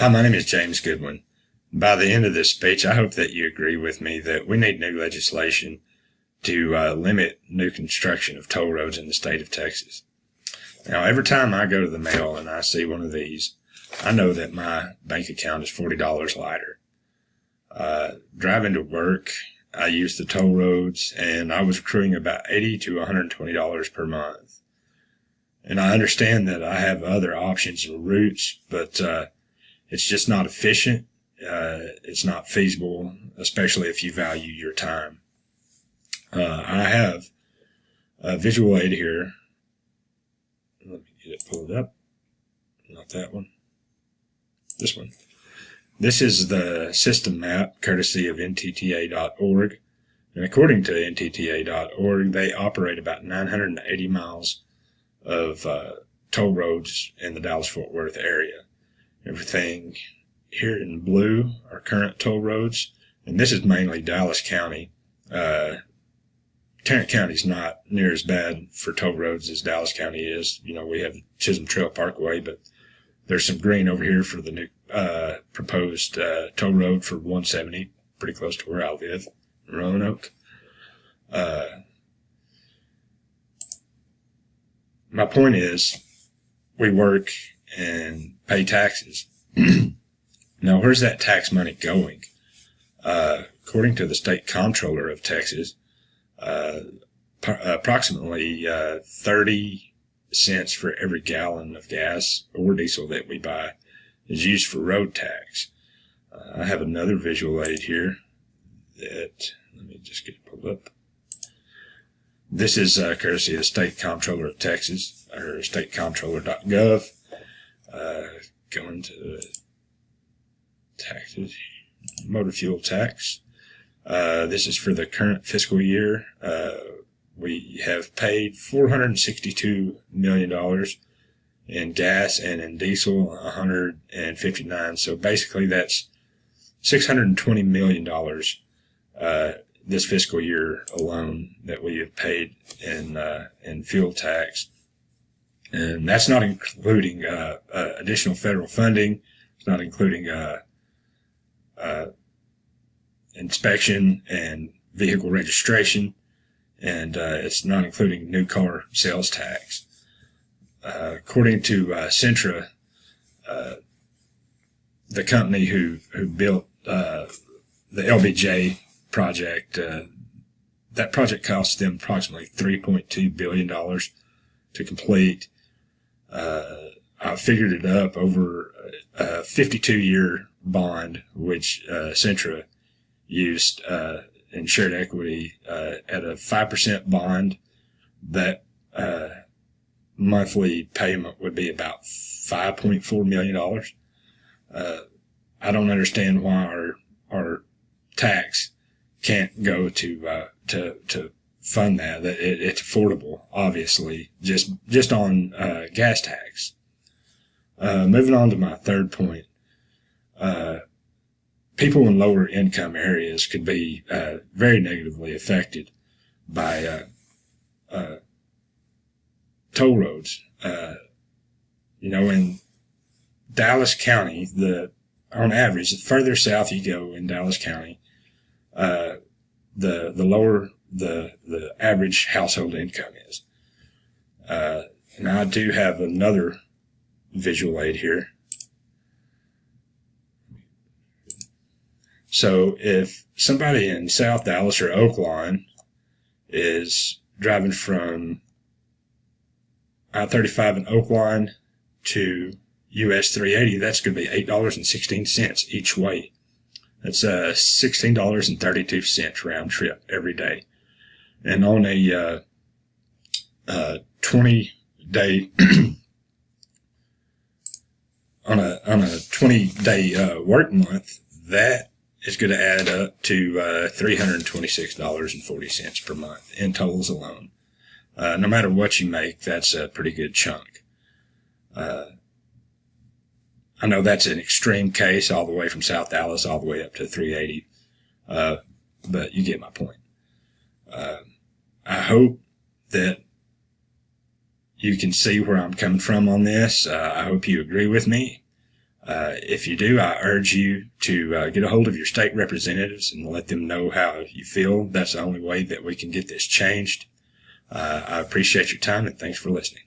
Hi, my name is James Goodwin. By the end of this speech, I hope that you agree with me that we need new legislation to limit new construction of toll roads in the state of Texas. Now, every time I go to the mail and I see one of these, I know that my bank account is $40 lighter. Driving to work, I use the toll roads, and I was accruing about $80 to $120 per month. And I understand that I have other options or routes, but it's just not efficient. It's not feasible, especially if you value your time. I have a visual aid here. Let me get it pulled up. Not that one. This one. This is the system map, courtesy of NTTA.org. And according to NTTA.org, they operate about 980 miles of toll roads in the Dallas-Fort Worth area. Everything here in blue are current toll roads, and this is mainly Dallas County. Tarrant County's not near as bad for toll roads as Dallas County is. You know, we have Chisholm Trail Parkway, but there's some green over here for the new proposed toll road for 170, pretty close to where I live, in Roanoke. My point is, we work and pay taxes. Now, where's that tax money going? According to the state comptroller of Texas, approximately 30 cents for every gallon of gas or diesel that we buy is used for road tax. I have another visual aid here that, let me just get it pulled up. This is courtesy of the state comptroller of Texas, or statecomptroller.gov. Going to taxes, motor fuel tax. This is for the current fiscal year. We have paid $462 million in gas, and in diesel, $159. So basically that's $620 million this fiscal year alone that we have paid in fuel tax. And that's not including additional federal funding. It's not including inspection and vehicle registration, and it's not including new car sales tax. According to Centra, the company who built the LBJ project, that project cost them approximately $3.2 billion to complete. I figured it up over a 52-year bond, which Centra used in shared equity at a 5% bond. That monthly payment would be about $5.4 million. I don't understand why our tax can't go to fund that. It's affordable, obviously, just on gas tax. Moving on to my third point. People in lower income areas could be very negatively affected by toll roads. In Dallas County, on average, the further south you go in Dallas County, the lower the average household income is. And I do have another visual aid here. So if somebody in South Dallas or Oakline is driving from I-35 in Oakline to US 380, that's going to be $8.16 each way. That's $16.32 round trip every day. And on a 20-day on a 20-day work month, that is going to add up to $326.40 per month in tolls alone. No matter what you make, that's a pretty good chunk. I know that's an extreme case, all the way from South Dallas all the way up to 380, but you get my point. I hope that you can see where I'm coming from on this. I hope you agree with me. If you do, I urge you to get a hold of your state representatives and let them know how you feel. That's the only way that we can get this changed. I appreciate your time, and thanks for listening.